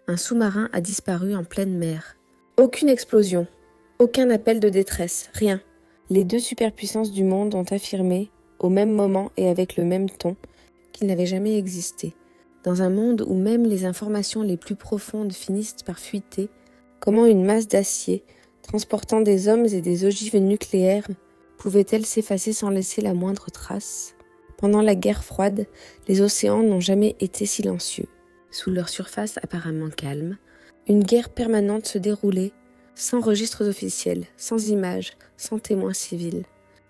un sous-marin a disparu en pleine mer. Aucune explosion, aucun appel de détresse, rien. Les deux superpuissances du monde ont affirmé, au même moment et avec le même ton, qu'il n'avait jamais existé. Dans un monde où même les informations les plus profondes finissent par fuiter, comment une masse d'acier, transportant des hommes et des ogives nucléaires, pouvait-elle s'effacer sans laisser la moindre trace ? Pendant la guerre froide, les océans n'ont jamais été silencieux. Sous leur surface apparemment calme, une guerre permanente se déroulait, sans registres officiels, sans images, sans témoins civils.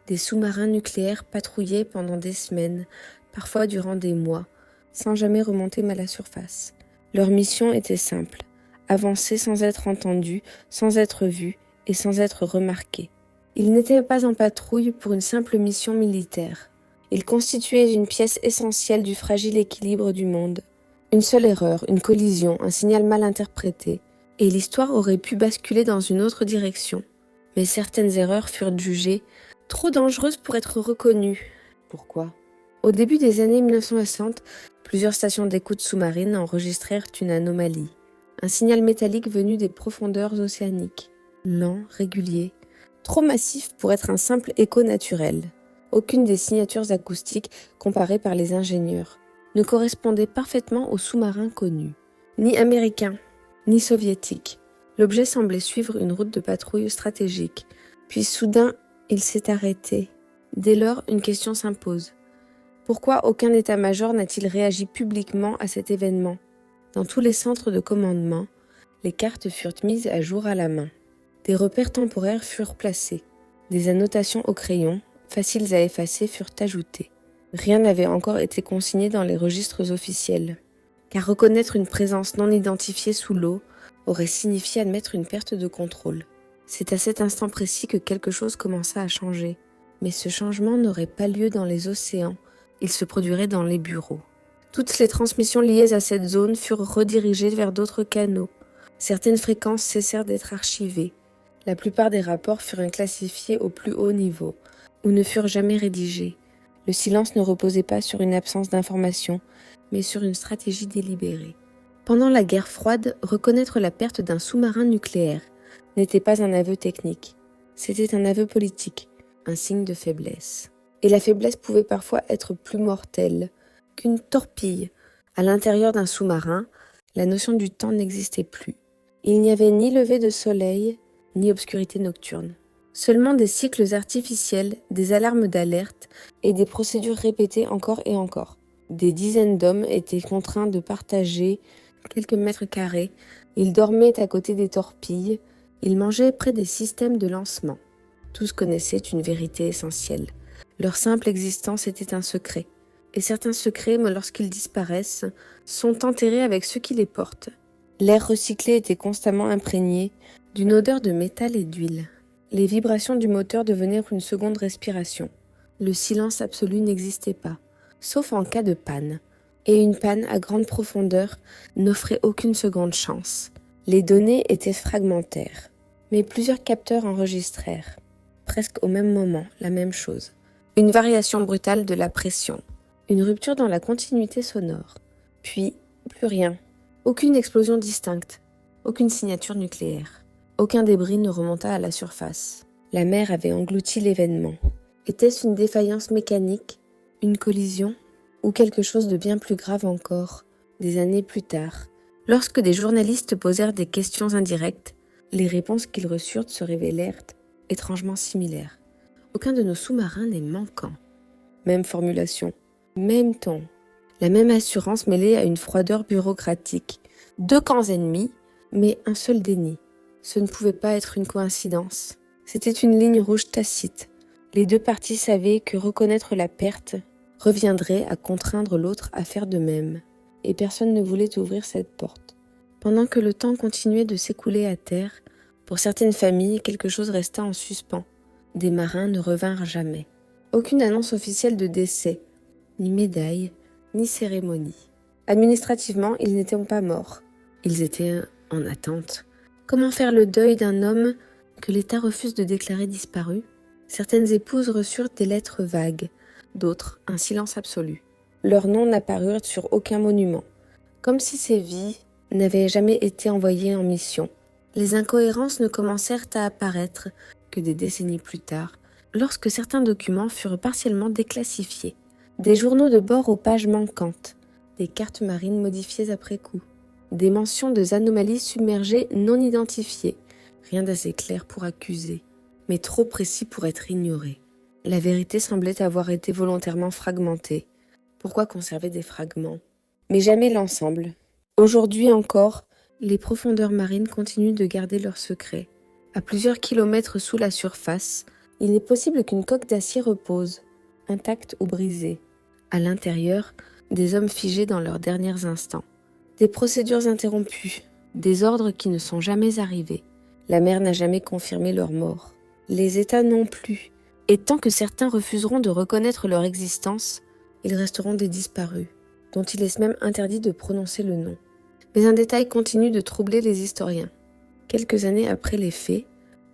Des sous-marins nucléaires patrouillaient pendant des semaines, parfois durant des mois, sans jamais remonter à la surface. Leur mission était simple, avancer sans être entendus, sans être vus et sans être remarqués. Ils n'étaient pas en patrouille pour une simple mission militaire. Ils constituaient une pièce essentielle du fragile équilibre du monde. Une seule erreur, une collision, un signal mal interprété, et l'histoire aurait pu basculer dans une autre direction. Mais certaines erreurs furent jugées trop dangereuses pour être reconnues. Pourquoi ? Au début des années 1960, plusieurs stations d'écoute sous-marines enregistrèrent une anomalie. Un signal métallique venu des profondeurs océaniques. Lent, régulier, trop massif pour être un simple écho naturel. Aucune des signatures acoustiques comparées par les ingénieurs ne correspondait parfaitement aux sous-marins connus. Ni américains, ni soviétiques. L'objet semblait suivre une route de patrouille stratégique. Puis soudain, il s'est arrêté. Dès lors, une question s'impose. Pourquoi aucun état-major n'a-t-il réagi publiquement à cet événement ? Dans tous les centres de commandement, les cartes furent mises à jour à la main. Des repères temporaires furent placés. Des annotations au crayon, faciles à effacer, furent ajoutées. Rien n'avait encore été consigné dans les registres officiels, car reconnaître une présence non identifiée sous l'eau aurait signifié admettre une perte de contrôle. C'est à cet instant précis que quelque chose commença à changer. Mais ce changement n'aurait pas lieu dans les océans, il se produirait dans les bureaux. Toutes les transmissions liées à cette zone furent redirigées vers d'autres canaux. Certaines fréquences cessèrent d'être archivées. La plupart des rapports furent classifiés au plus haut niveau, ou ne furent jamais rédigés. Le silence ne reposait pas sur une absence d'information, mais sur une stratégie délibérée. Pendant la guerre froide, reconnaître la perte d'un sous-marin nucléaire n'était pas un aveu technique. C'était un aveu politique, un signe de faiblesse. Et la faiblesse pouvait parfois être plus mortelle qu'une torpille. À l'intérieur d'un sous-marin, la notion du temps n'existait plus. Il n'y avait ni lever de soleil, ni obscurité nocturne. Seulement des cycles artificiels, des alarmes d'alerte et des procédures répétées encore et encore. Des dizaines d'hommes étaient contraints de partager quelques mètres carrés. Ils dormaient à côté des torpilles. Ils mangeaient près des systèmes de lancement. Tous connaissaient une vérité essentielle. Leur simple existence était un secret. Et certains secrets, lorsqu'ils disparaissent, sont enterrés avec ceux qui les portent. L'air recyclé était constamment imprégné d'une odeur de métal et d'huile. Les vibrations du moteur devenaient une seconde respiration. Le silence absolu n'existait pas, sauf en cas de panne. Et une panne à grande profondeur n'offrait aucune seconde chance. Les données étaient fragmentaires, mais plusieurs capteurs enregistrèrent, presque au même moment, la même chose. Une variation brutale de la pression, une rupture dans la continuité sonore, puis plus rien. Aucune explosion distincte, aucune signature nucléaire. Aucun débris ne remonta à la surface. La mer avait englouti l'événement. Était-ce une défaillance mécanique, une collision, ou quelque chose de bien plus grave encore, des années plus tard? Lorsque des journalistes posèrent des questions indirectes, les réponses qu'ils reçurent se révélèrent étrangement similaires. Aucun de nos sous-marins n'est manquant. Même formulation, même ton, la même assurance mêlée à une froideur bureaucratique. Deux camps ennemis, mais un seul déni. Ce ne pouvait pas être une coïncidence. C'était une ligne rouge tacite. Les deux parties savaient que reconnaître la perte reviendrait à contraindre l'autre à faire de même. Et personne ne voulait ouvrir cette porte. Pendant que le temps continuait de s'écouler à terre, pour certaines familles, quelque chose resta en suspens. Des marins ne revinrent jamais. Aucune annonce officielle de décès, ni médaille, ni cérémonie. Administrativement, ils n'étaient pas morts. Ils étaient en attente. Comment faire le deuil d'un homme que l'État refuse de déclarer disparu ? Certaines épouses reçurent des lettres vagues, d'autres un silence absolu. Leurs noms n'apparurent sur aucun monument, comme si ces vies, n'avaient jamais été envoyés en mission. Les incohérences ne commencèrent à apparaître que des décennies plus tard, lorsque certains documents furent partiellement déclassifiés. Des journaux de bord aux pages manquantes, des cartes marines modifiées après coup, des mentions de anomalies submergées non identifiées, rien d'assez clair pour accuser, mais trop précis pour être ignoré. La vérité semblait avoir été volontairement fragmentée. Pourquoi conserver des fragments? Mais jamais l'ensemble. Aujourd'hui encore, les profondeurs marines continuent de garder leurs secrets. À plusieurs kilomètres sous la surface, il est possible qu'une coque d'acier repose, intacte ou brisée. À l'intérieur, des hommes figés dans leurs derniers instants. Des procédures interrompues, des ordres qui ne sont jamais arrivés. La mer n'a jamais confirmé leur mort. Les États non plus. Et tant que certains refuseront de reconnaître leur existence, ils resteront des disparus, dont il est même interdit de prononcer le nom. Mais un détail continue de troubler les historiens. Quelques années après les faits,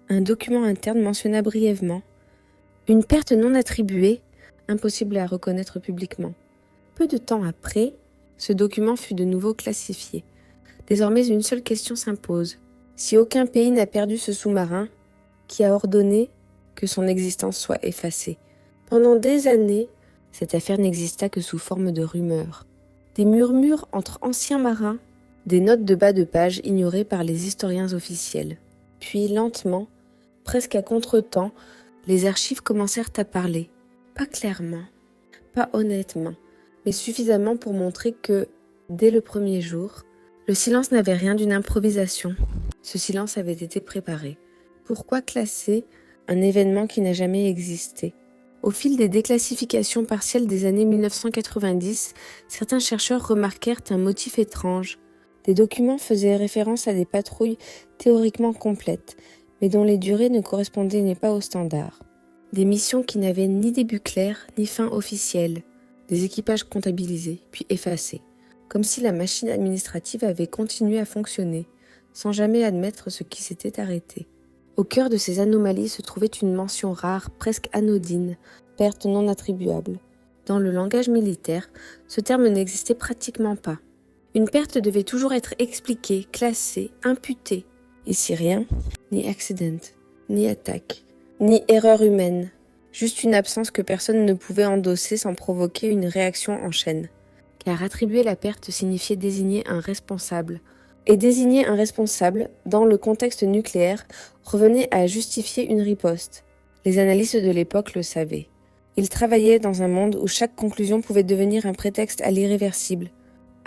un document interne mentionna brièvement une perte non attribuée, impossible à reconnaître publiquement. Peu de temps après, ce document fut de nouveau classifié. Désormais, une seule question s'impose. Si aucun pays n'a perdu ce sous-marin, qui a ordonné que son existence soit effacée? Pendant des années, cette affaire n'exista que sous forme de rumeurs. Des murmures entre anciens marins, des notes de bas de page ignorées par les historiens officiels. Puis lentement, presque à contre-temps, les archives commencèrent à parler. Pas clairement, pas honnêtement, mais suffisamment pour montrer que, dès le premier jour, le silence n'avait rien d'une improvisation. Ce silence avait été préparé. Pourquoi classer un événement qui n'a jamais existé? Au fil des déclassifications partielles des années 1990, certains chercheurs remarquèrent un motif étrange. Des documents faisaient référence à des patrouilles théoriquement complètes, mais dont les durées ne correspondaient pas aux standards. Des missions qui n'avaient ni début clair, ni fin officielle. Des équipages comptabilisés, puis effacés. Comme si la machine administrative avait continué à fonctionner, sans jamais admettre ce qui s'était arrêté. Au cœur de ces anomalies se trouvait une mention rare, presque anodine, perte non attribuable. Dans le langage militaire, ce terme n'existait pratiquement pas. Une perte devait toujours être expliquée, classée, imputée. Ici rien, ni accident, ni attaque, ni erreur humaine. Juste une absence que personne ne pouvait endosser sans provoquer une réaction en chaîne. Car attribuer la perte signifiait désigner un responsable. Et désigner un responsable, dans le contexte nucléaire, revenait à justifier une riposte. Les analystes de l'époque le savaient. Ils travaillaient dans un monde où chaque conclusion pouvait devenir un prétexte à l'irréversible.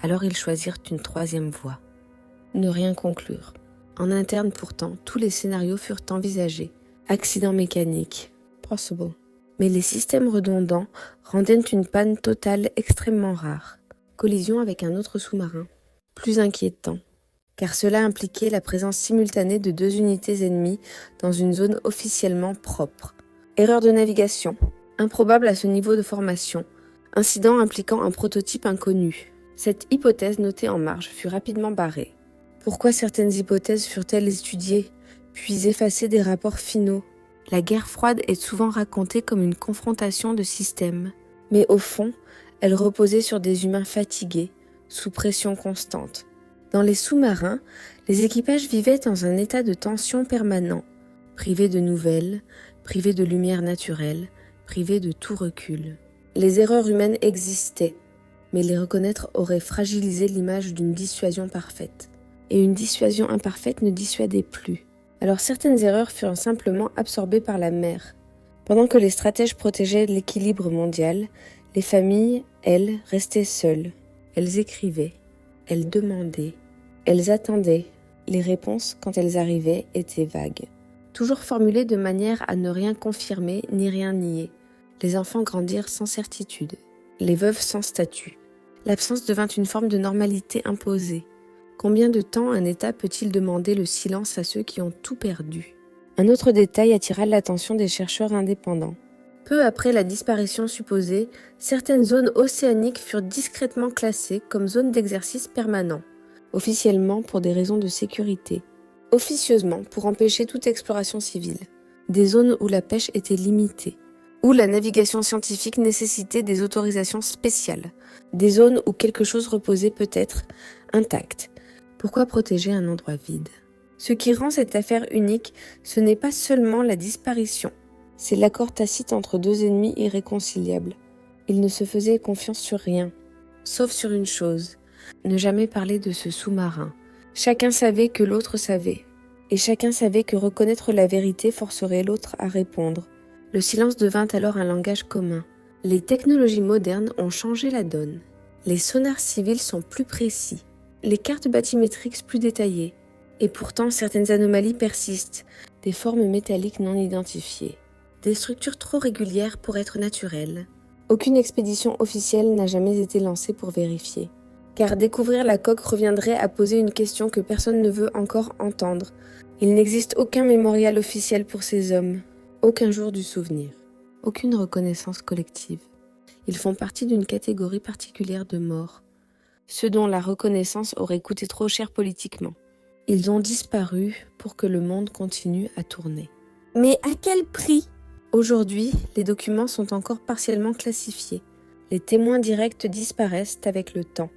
Alors ils choisirent une troisième voie. Ne rien conclure. En interne pourtant, tous les scénarios furent envisagés. Accident mécanique. Possible. Mais les systèmes redondants rendaient une panne totale extrêmement rare. Collision avec un autre sous-marin. Plus inquiétant, car cela impliquait la présence simultanée de deux unités ennemies dans une zone officiellement propre. Erreur de navigation. Improbable à ce niveau de formation. Incident impliquant un prototype inconnu. Cette hypothèse notée en marge fut rapidement barrée. Pourquoi certaines hypothèses furent-elles étudiées, puis effacées des rapports finaux? La guerre froide est souvent racontée comme une confrontation de systèmes, mais au fond, elle reposait sur des humains fatigués, sous pression constante. Dans les sous-marins, les équipages vivaient dans un état de tension permanent, privés de nouvelles, privés de lumière naturelle, privés de tout recul. Les erreurs humaines existaient, mais les reconnaître aurait fragilisé l'image d'une dissuasion parfaite. Et une dissuasion imparfaite ne dissuadait plus. Alors certaines erreurs furent simplement absorbées par la mer. Pendant que les stratèges protégeaient l'équilibre mondial, les familles, elles, restaient seules. Elles écrivaient, elles demandaient, elles attendaient. Les réponses, quand elles arrivaient, étaient vagues. Toujours formulées de manière à ne rien confirmer ni rien nier. Les enfants grandirent sans certitude, les veuves sans statut. L'absence devint une forme de normalité imposée. Combien de temps un État peut-il demander le silence à ceux qui ont tout perdu? Un autre détail attira l'attention des chercheurs indépendants. Peu après la disparition supposée, certaines zones océaniques furent discrètement classées comme zones d'exercice permanent, officiellement pour des raisons de sécurité, officieusement pour empêcher toute exploration civile, des zones où la pêche était limitée, où la navigation scientifique nécessitait des autorisations spéciales, des zones où quelque chose reposait peut-être intact, Pourquoi protéger un endroit vide? Ce qui rend cette affaire unique, ce n'est pas seulement la disparition, c'est l'accord tacite entre deux ennemis irréconciliables. Ils ne se faisaient confiance sur rien, sauf sur une chose, ne jamais parler de ce sous-marin. Chacun savait que l'autre savait, et chacun savait que reconnaître la vérité forcerait l'autre à répondre. Le silence devint alors un langage commun. Les technologies modernes ont changé la donne. Les sonars civils sont plus précis, les cartes bathymétriques plus détaillées, et pourtant certaines anomalies persistent, des formes métalliques non identifiées, des structures trop régulières pour être naturelles. Aucune expédition officielle n'a jamais été lancée pour vérifier. Car découvrir la coque reviendrait à poser une question que personne ne veut encore entendre. Il n'existe aucun mémorial officiel pour ces hommes, aucun jour du souvenir, aucune reconnaissance collective. Ils font partie d'une catégorie particulière de morts, ceux dont la reconnaissance aurait coûté trop cher politiquement. Ils ont disparu pour que le monde continue à tourner. Mais à quel prix? Aujourd'hui, les documents sont encore partiellement classifiés. Les témoins directs disparaissent avec le temps.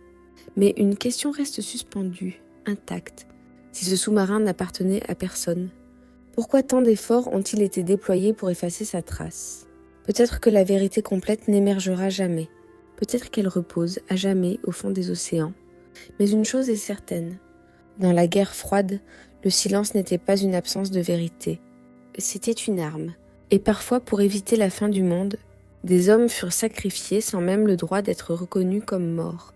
Mais une question reste suspendue, intacte. Si ce sous-marin n'appartenait à personne, pourquoi tant d'efforts ont-ils été déployés pour effacer sa trace? Peut-être que la vérité complète n'émergera jamais. Peut-être qu'elle repose à jamais au fond des océans. Mais une chose est certaine. Dans la guerre froide, le silence n'était pas une absence de vérité. C'était une arme. Et parfois, pour éviter la fin du monde, des hommes furent sacrifiés sans même le droit d'être reconnus comme morts.